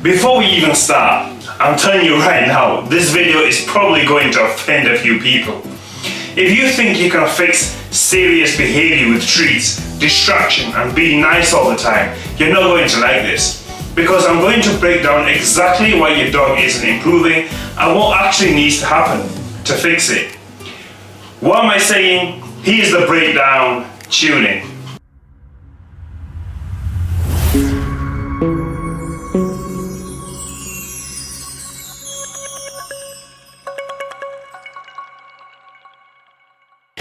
Before we even start, I'm telling you right now, this video is probably going to offend a few people. If you think you can fix serious behavior with treats, distraction, and being nice all the time, you're not going to like this. Because I'm going to break down exactly why your dog isn't improving and what actually needs to happen to fix it. What am I saying? Here's the breakdown. Tune in.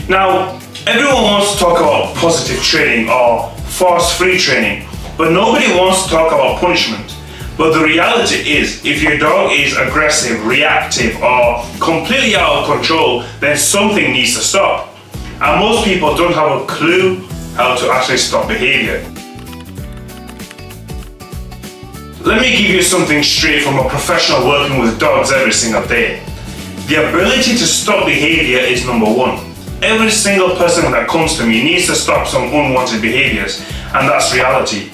Now, everyone wants to talk about positive training or force-free training, but nobody wants to talk about punishment. But the reality is, if your dog is aggressive, reactive, or completely out of control, then something needs to stop. And most people don't have a clue how to actually stop behavior. Let me give you something straight from a professional working with dogs every single day. The ability to stop behavior is number one. Every single person that comes to me needs to stop some unwanted behaviors, and that's reality.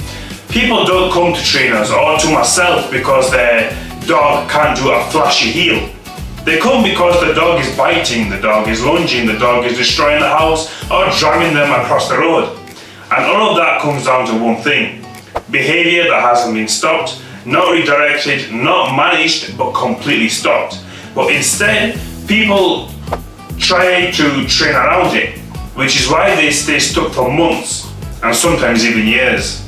People don't come to trainers or to myself because their dog can't do a flashy heel. They come because the dog is biting, the dog is lunging, the dog is destroying the house or dragging them across the road. And all of that comes down to one thing: behavior that hasn't been stopped, not redirected, not managed, but completely stopped. But instead, people try to train around it, which is why they stay stuck for months and sometimes even years.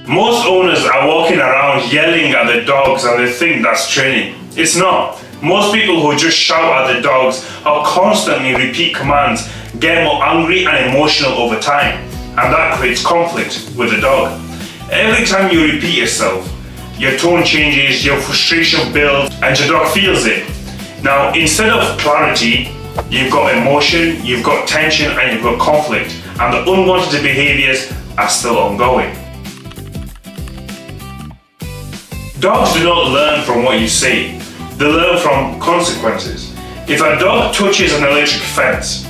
Most owners are walking around yelling at the dogs and they think that's training. It's not. Most people who just shout at the dogs or constantly repeat commands get more angry and emotional over time, and that creates conflict with the dog. Every time you repeat yourself, your tone changes, your frustration builds, and your dog feels it. Now, instead of clarity, you've got emotion, you've got tension, and you've got conflict, and the unwanted behaviors are still ongoing. Dogs do not learn from what you say, they learn from consequences. If a dog touches an electric fence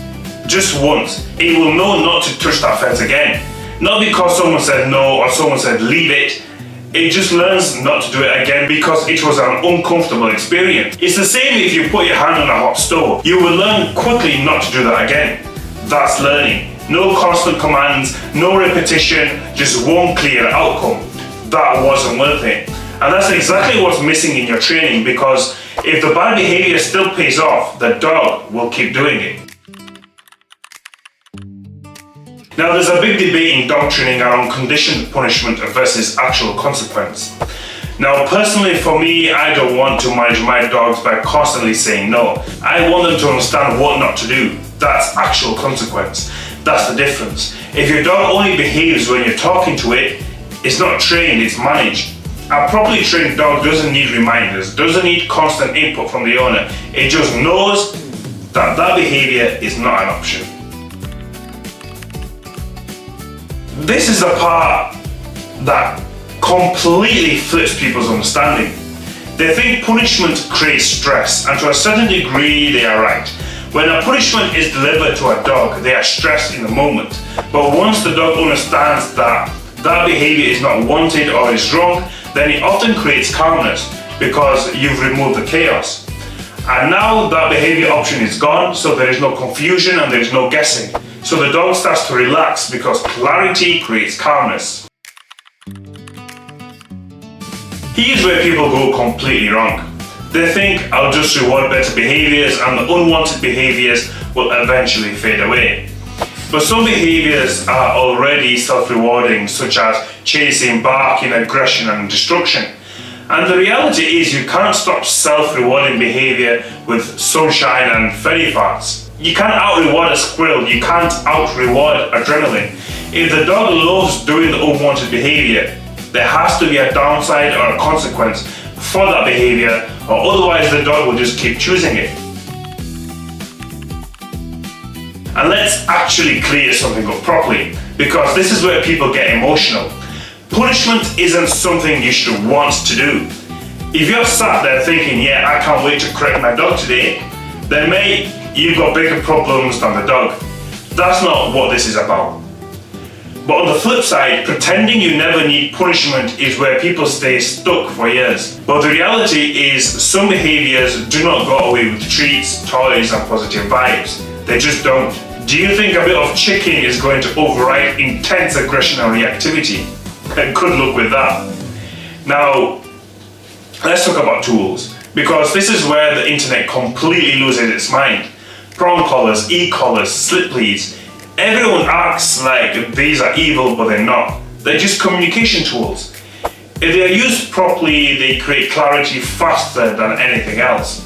just once, it will know not to touch that fence again. Not because someone said no or someone said leave it. It just learns not to do it again because it was an uncomfortable experience. It's the same if you put your hand on a hot stove. You will learn quickly not to do that again. That's learning. No constant commands, no repetition, just one clear outcome. That wasn't worth it. And that's exactly what's missing in your training, because if the bad behavior still pays off, the dog will keep doing it. Now, there's a big debate in dog training around conditioned punishment versus actual consequence. Now, personally for me, I don't want to manage my dogs by constantly saying no. I want them to understand what not to do. That's actual consequence. That's the difference. If your dog only behaves when you're talking to it, it's not trained, it's managed. A properly trained dog doesn't need reminders, doesn't need constant input from the owner. It just knows that that behavior is not an option. This is the part that completely flips people's understanding. They think punishment creates stress, and to a certain degree they are right. When a punishment is delivered to a dog, they are stressed in the moment. But once the dog understands that that behavior is not wanted or is wrong, then it often creates calmness because you've removed the chaos. And now that behavior option is gone, so there is no confusion and there is no guessing. So the dog starts to relax because clarity creates calmness. Here's where people go completely wrong. They think I'll just reward better behaviors and the unwanted behaviors will eventually fade away. But some behaviors are already self-rewarding, such as chasing, barking, aggression, and destruction. And the reality is you can't stop self-rewarding behavior with sunshine and fairy farts. You can't out-reward a squirrel, you can't out-reward adrenaline. If the dog loves doing the unwanted behavior, there has to be a downside or a consequence for that behavior, or otherwise the dog will just keep choosing it. And let's actually clear something up properly, because this is where people get emotional. Punishment isn't something you should want to do. If you're sat there thinking, yeah, I can't wait to correct my dog today, then mate, you've got bigger problems than the dog. That's not what this is about. But on the flip side, pretending you never need punishment is where people stay stuck for years. But the reality is some behaviours do not go away with treats, toys and positive vibes. They just don't. Do you think a bit of chicken is going to override intense aggression and reactivity? Good luck with that. Now, let's talk about tools, because this is where the internet completely loses its mind. Prong collars, e-collars, slip leads. Everyone acts like these are evil, but they're not. They're just communication tools. If they are used properly, they create clarity faster than anything else.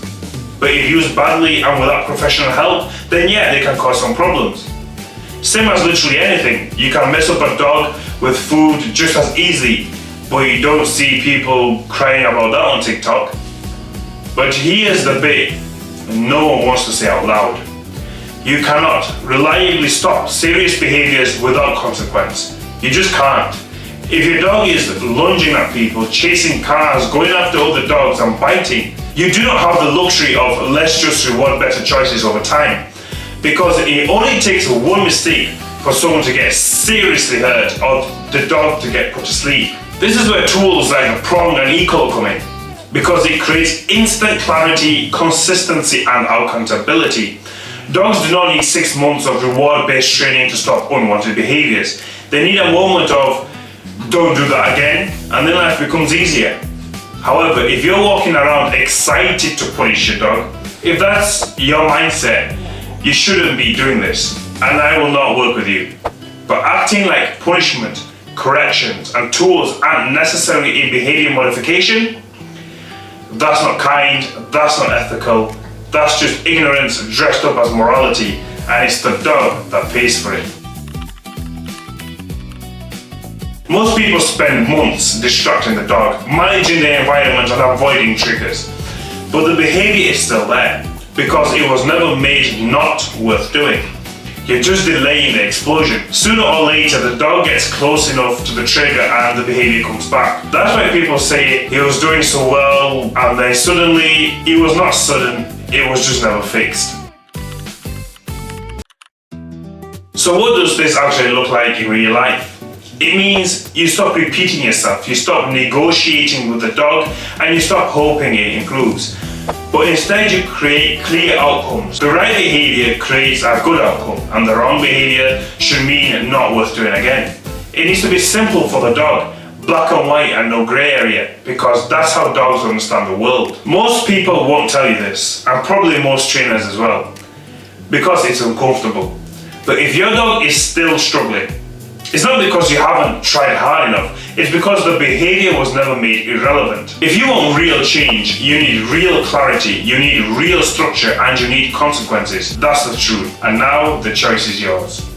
But if used badly and without professional help, then yeah, they can cause some problems. Same as literally anything. You can mess up a dog with food just as easily, but you don't see people crying about that on TikTok. But here's the bit no one wants to say out loud. You cannot reliably stop serious behaviours without consequence. You just can't. If your dog is lunging at people, chasing cars, going after other dogs and biting, you do not have the luxury of let's just reward better choices over time. Because it only takes one mistake for someone to get seriously hurt or the dog to get put to sleep. This is where tools like a prong and e-collar come in, because it creates instant clarity, consistency and accountability. Dogs do not need 6 months of reward-based training to stop unwanted behaviours. They need a moment of don't do that again, and then life becomes easier. However, if you're walking around excited to punish your dog, if that's your mindset, you shouldn't be doing this, and I will not work with you. But acting like punishment, corrections and tools aren't necessary in behaviour modification, that's not kind, that's not ethical, that's just ignorance dressed up as morality, and it's the dog that pays for it. Most people spend months distracting the dog, managing the environment and avoiding triggers. But the behaviour is still there, because it was never made not worth doing. You're just delaying the explosion. Sooner or later, the dog gets close enough to the trigger and the behaviour comes back. That's why people say he was doing so well, and then suddenly, it was not sudden, it was just never fixed. So what does this actually look like in real life? It means you stop repeating yourself, you stop negotiating with the dog, and you stop hoping it improves. But instead you create clear outcomes. The right behaviour creates a good outcome, and the wrong behaviour should mean not worth doing again. It needs to be simple for the dog, black and white and no grey area, because that's how dogs understand the world. Most people won't tell you this, and probably most trainers as well, because it's uncomfortable. But if your dog is still struggling, it's not because you haven't tried hard enough, it's because the behaviour was never made irrelevant. If you want real change, you need real clarity, you need real structure, and you need consequences. That's the truth. And now the choice is yours.